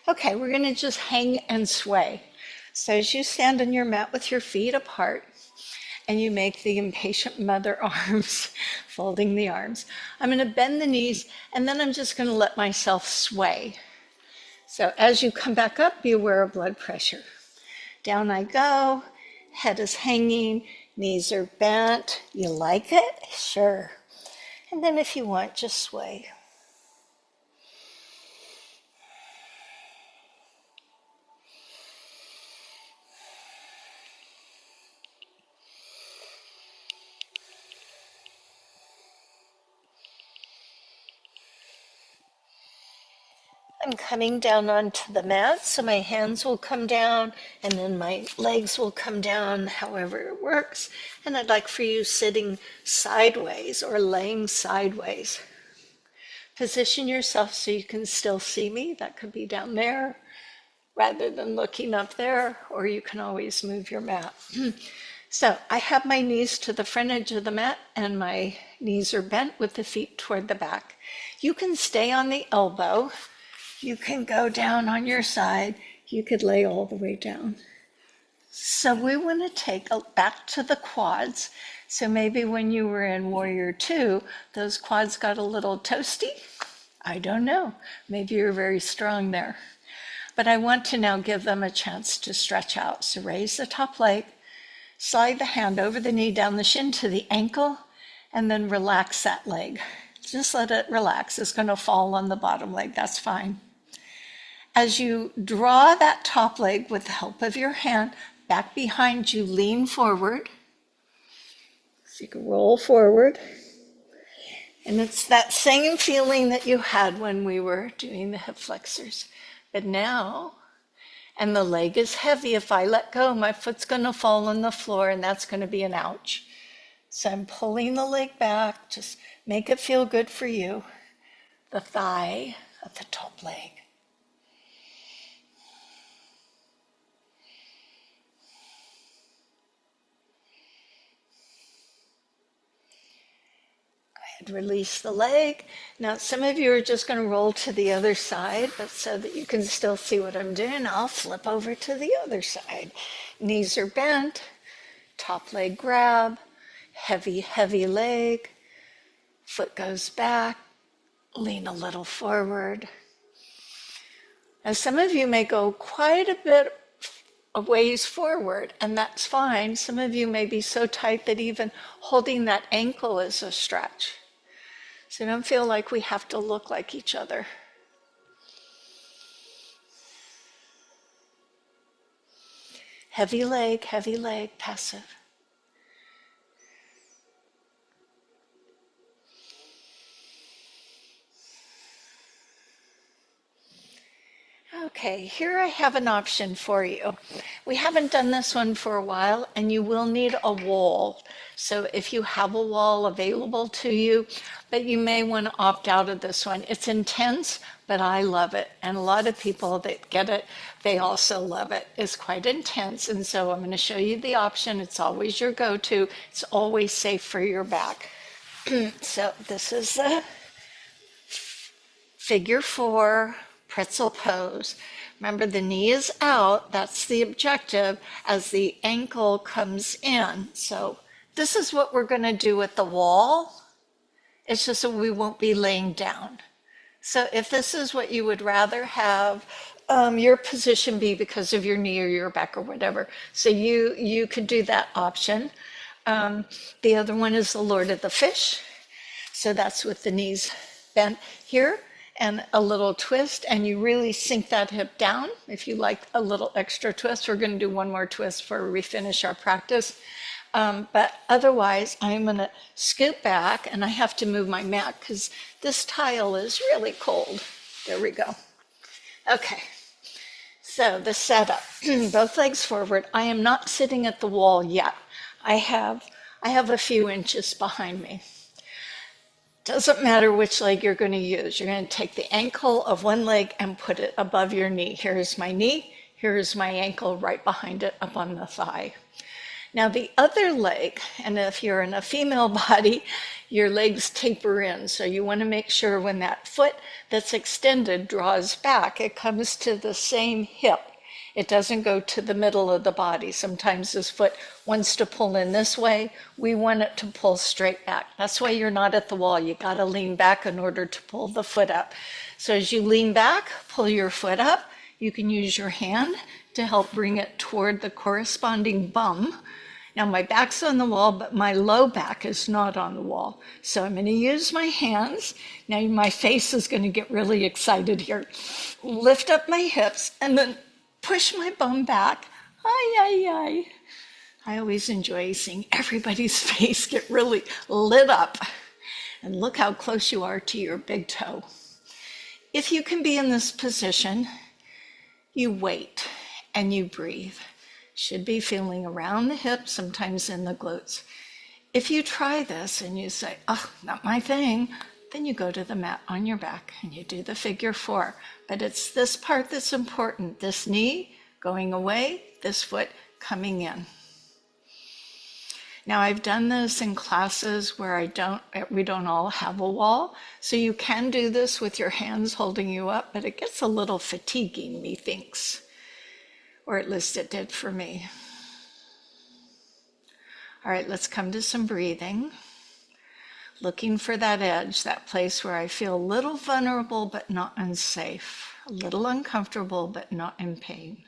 Okay, we're going to just hang and sway. So as you stand on your mat with your feet apart, and you make the impatient mother arms, folding the arms, I'm going to bend the knees, and then I'm just going to let myself sway. So as you come back up, be aware of blood pressure. Down I go, head is hanging, knees are bent. You like it? Sure. And then if you want, just sway. I'm coming down onto the mat, so my hands will come down and then my legs will come down, however it works. And I'd like for you sitting sideways or laying sideways. Position yourself so you can still see me. That could be down there rather than looking up there, or you can always move your mat. So I have my knees to the front edge of the mat and my knees are bent with the feet toward the back. You can stay on the elbow. You can go down on your side. You could lay all the way down. So we want to take back to the quads. So maybe when you were in Warrior 2, those quads got a little toasty. I don't know. Maybe you're very strong there. But I want to now give them a chance to stretch out. So raise the top leg, slide the hand over the knee, down the shin to the ankle, and then relax that leg. Just let it relax. It's going to fall on the bottom leg. That's fine. As you draw that top leg with the help of your hand back behind you, lean forward. So you can roll forward. And it's that same feeling that you had when we were doing the hip flexors. But now, and the leg is heavy. If I let go, my foot's going to fall on the floor, and that's going to be an ouch. So I'm pulling the leg back. Just make it feel good for you. The thigh of the top leg. Release the leg. Now, some of you are just going to roll to the other side, but so that you can still see what I'm doing, I'll flip over to the other side. Knees are bent, top leg grab, heavy, heavy leg, foot goes back, lean a little forward. Now, some of you may go quite a bit a ways forward, and that's fine. Some of you may be so tight that even holding that ankle is a stretch. So don't feel like we have to look like each other. Heavy leg, passive. Okay, here I have an option for you. We haven't done this one for a while, and you will need a wall. So if you have a wall available to you, but you may want to opt out of this one. It's intense, but I love it. And a lot of people that get it, they also love it. It's quite intense, and so I'm going to show you the option. It's always your go-to. It's always safe for your back. So this is the figure 4 pretzel pose. Remember, the knee is out. That's the objective as the ankle comes in. So this is what we're going to do with the wall. It's just that we won't be laying down. So if this is what you would rather have your position be because of your knee or your back or whatever, so you could do that option. The other one is the Lord of the Fish. So that's with the knees bent here and a little twist, and you really sink that hip down. If you like a little extra twist, we're going to do one more twist before we finish our practice. But otherwise, I'm going to scoot back, and I have to move my mat because this tile is really cold. There we go. Okay, so the setup, both legs forward. I am not sitting at the wall yet. I have a few inches behind me. Doesn't matter which leg you're going to use. You're going to take the ankle of one leg and put it above your knee. Here's my knee. Here's my ankle right behind it up on the thigh. Now the other leg, and if you're in a female body, your legs taper in. So you want to make sure when that foot that's extended draws back, it comes to the same hip. It doesn't go to the middle of the body. Sometimes this foot wants to pull in this way. We want it to pull straight back. That's why you're not at the wall. You got to lean back in order to pull the foot up. So as you lean back, pull your foot up. You can use your hand to help bring it toward the corresponding bum. Now my back's on the wall, but my low back is not on the wall. So I'm going to use my hands. Now my face is going to get really excited here. Lift up my hips and then push my bum back. Ay, ay, ay. I always enjoy seeing everybody's face get really lit up. And look how close you are to your big toe. If you can be in this position, you wait and you breathe. Should be feeling around the hips, sometimes in the glutes. If you try this and you say, oh, not my thing, then you go to the mat on your back and you do the figure 4. But it's this part that's important. This knee going away, this foot coming in. Now I've done this in classes where we don't all have a wall. So you can do this with your hands holding you up, but it gets a little fatiguing, methinks. Or at least it did for me. All right, let's come to some breathing. Looking for that edge, that place where I feel a little vulnerable but not unsafe, a little uncomfortable but not in pain.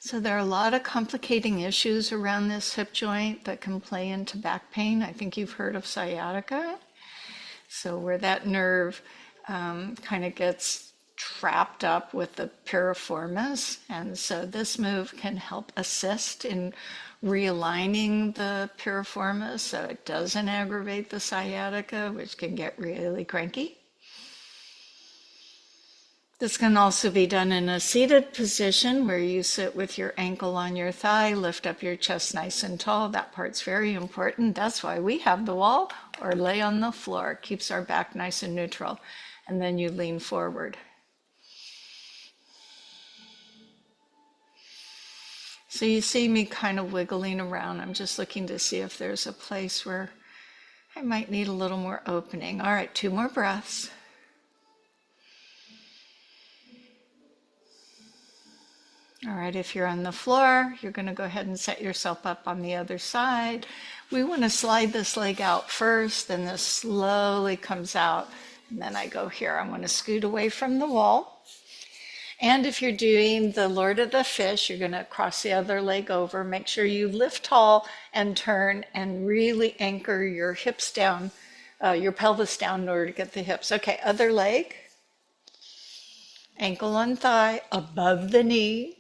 So there are a lot of complicating issues around this hip joint that can play into back pain. I think you've heard of sciatica. So where that nerve kind of gets trapped up with the piriformis. And so this move can help assist in realigning the piriformis so it doesn't aggravate the sciatica, which can get really cranky. This can also be done in a seated position where you sit with your ankle on your thigh, lift up your chest nice and tall. That part's very important. That's why we have the wall, or lay on the floor. It keeps our back nice and neutral. And then you lean forward. So you see me kind of wiggling around. I'm just looking to see if there's a place where I might need a little more opening. All right, 2 more breaths. All right, if you're on the floor, you're going to go ahead and set yourself up on the other side. We want to slide this leg out first, then this slowly comes out, and then I go here. I want to scoot away from the wall. And if you're doing the Lord of the Fish, you're going to cross the other leg over. Make sure you lift tall and turn and really anchor your hips down, your pelvis down in order to get the hips. Okay, other leg. Ankle on thigh, above the knee.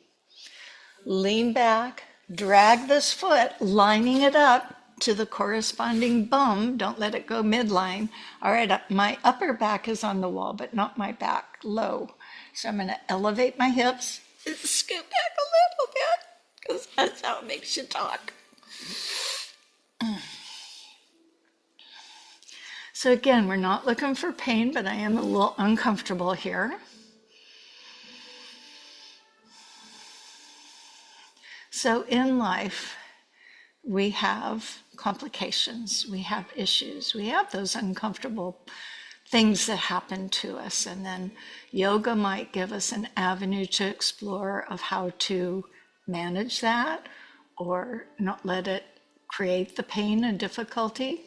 Lean back, drag this foot, lining it up to the corresponding bum. Don't let it go midline. All right, my upper back is on the wall, but not my back, low. So I'm going to elevate my hips, scoot back a little bit, because that's how it makes you talk. So again, we're not looking for pain, but I am a little uncomfortable here. So in life, we have complications, we have issues, we have those uncomfortable things that happen to us. And then yoga might give us an avenue to explore of how to manage that or not let it create the pain and difficulty.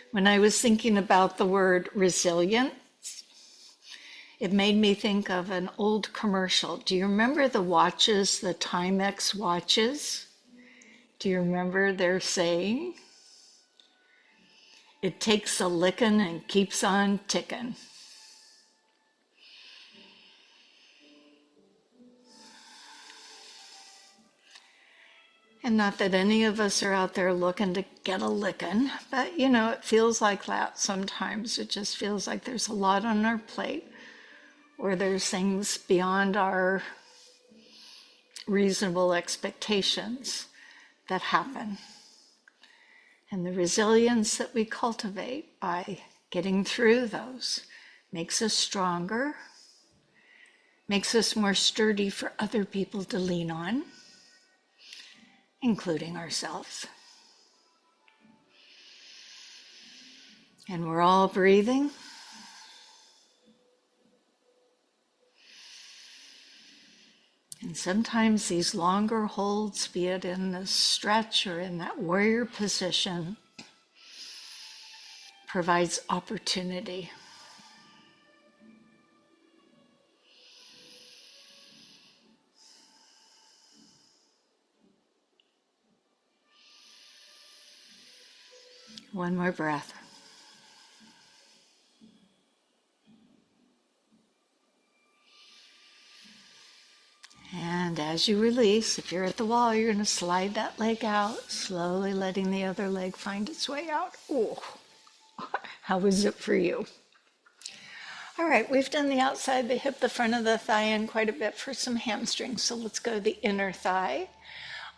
When I was thinking about the word resilient, it made me think of an old commercial. Do you remember the watches, the Timex watches? Do you remember their saying? It takes a lickin' and keeps on tickin'. And not that any of us are out there looking to get a lickin', but you know, it feels like that sometimes. It just feels like there's a lot on our plate, or there's things beyond our reasonable expectations that happen. And the resilience that we cultivate by getting through those makes us stronger, makes us more sturdy for other people to lean on, including ourselves. And we're all breathing. And sometimes these longer holds, be it in the stretch or in that warrior position, provides opportunity. One more breath. And as you release, if you're at the wall, you're going to slide that leg out, slowly letting the other leg find its way out. Ooh, how was it for you? All right, we've done the outside, the hip, the front of the thigh, and quite a bit for some hamstrings. So let's go to the inner thigh.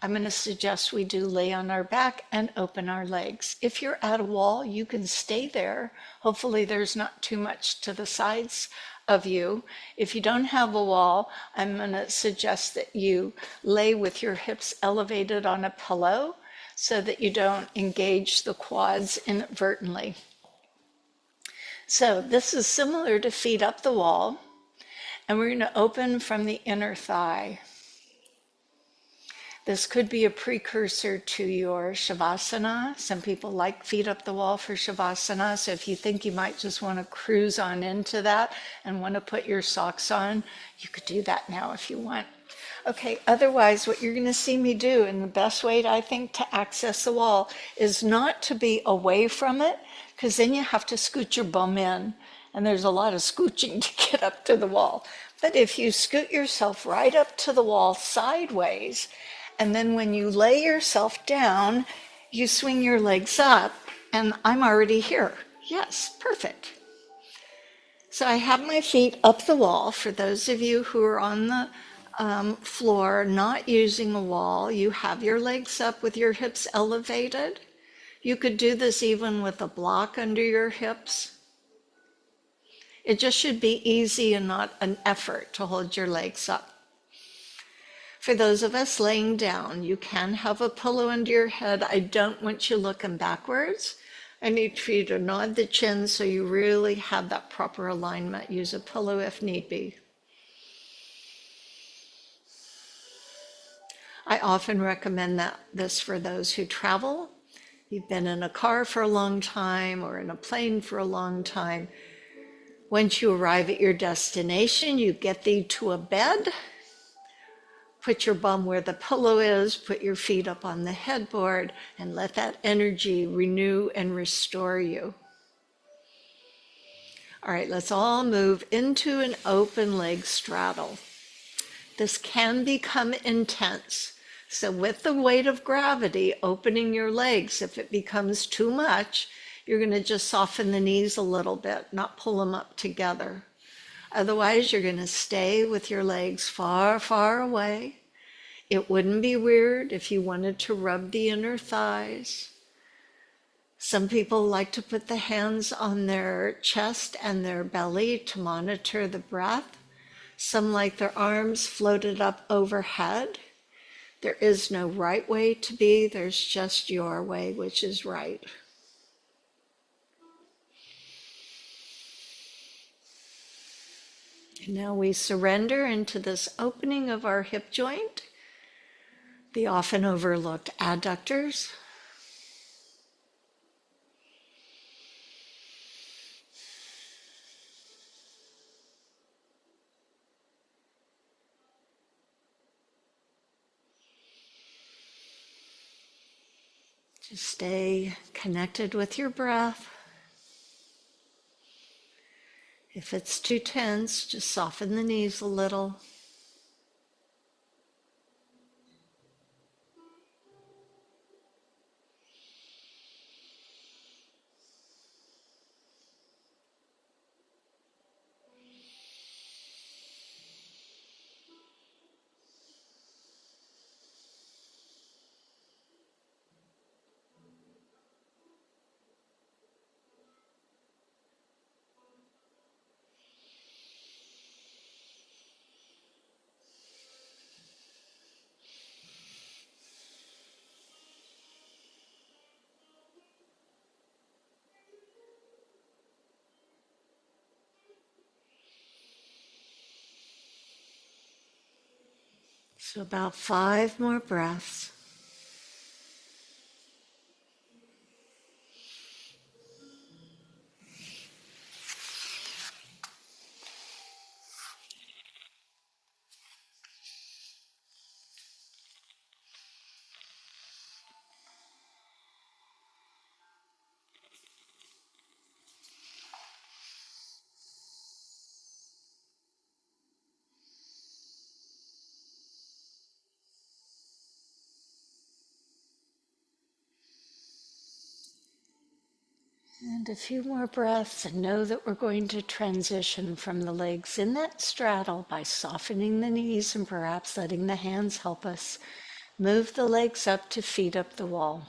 I'm going to suggest we do lay on our back and open our legs. If you're at a wall, you can stay there. Hopefully there's not too much to the sides of you. If you don't have a wall, I'm going to suggest that you lay with your hips elevated on a pillow so that you don't engage the quads inadvertently. So this is similar to feet up the wall, and we're going to open from the inner thigh. This could be a precursor to your Shavasana. Some people like feet up the wall for Shavasana, so if you think you might just want to cruise on into that and want to put your socks on, you could do that now if you want. Okay, otherwise, what you're going to see me do, and the best way, I think, to access the wall is not to be away from it, because then you have to scoot your bum in, and there's a lot of scooching to get up to the wall. But if you scoot yourself right up to the wall sideways, and then when you lay yourself down, you swing your legs up, and I'm already here. Yes, perfect. So I have my feet up the wall. For those of you who are on the floor, not using a wall, you have your legs up with your hips elevated. You could do this even with a block under your hips. It just should be easy and not an effort to hold your legs up. For those of us laying down, you can have a pillow under your head. I don't want you looking backwards. I need for you to nod the chin so you really have that proper alignment. Use a pillow if need be. I often recommend this for those who travel. You've been in a car for a long time or in a plane for a long time. Once you arrive at your destination, you get thee to a bed. Put your bum where the pillow is, put your feet up on the headboard, and let that energy renew and restore you. All right, let's all move into an open leg straddle. This can become intense. So with the weight of gravity opening your legs, if it becomes too much, you're going to just soften the knees a little bit, not pull them up together. Otherwise, you're going to stay with your legs far, far away. It wouldn't be weird if you wanted to rub the inner thighs. Some people like to put the hands on their chest and their belly to monitor the breath. Some like their arms floated up overhead. There is no right way to be, there's just your way, which is right. And now we surrender into this opening of our hip joint, the often overlooked adductors. Just stay connected with your breath. If it's too tense, just soften the knees a little. So about 5 more breaths. And a few more breaths, and know that we're going to transition from the legs in that straddle by softening the knees and perhaps letting the hands help us move the legs up to feet up the wall.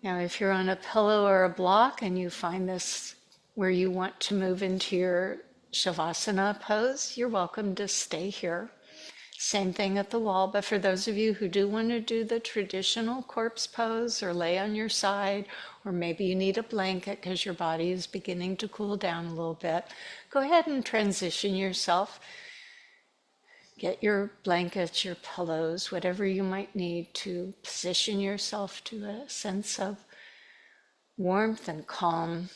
Now, if you're on a pillow or a block and you find this where you want to move into your Shavasana pose, you're welcome to stay here. Same thing at the wall, but for those of you who do want to do the traditional corpse pose or lay on your side, or maybe you need a blanket because your body is beginning to cool down a little bit, go ahead and transition yourself. Get your blankets, your pillows, whatever you might need to position yourself to a sense of warmth and calm.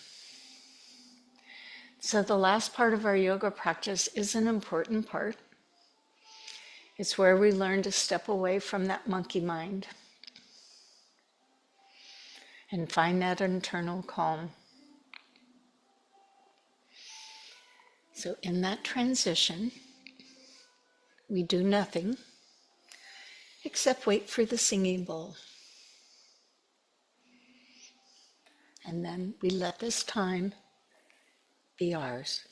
So, the last part of our yoga practice is an important part. It's where we learn to step away from that monkey mind and find that internal calm. So, in that transition, we do nothing except wait for the singing bowl. And then we let this time be ours.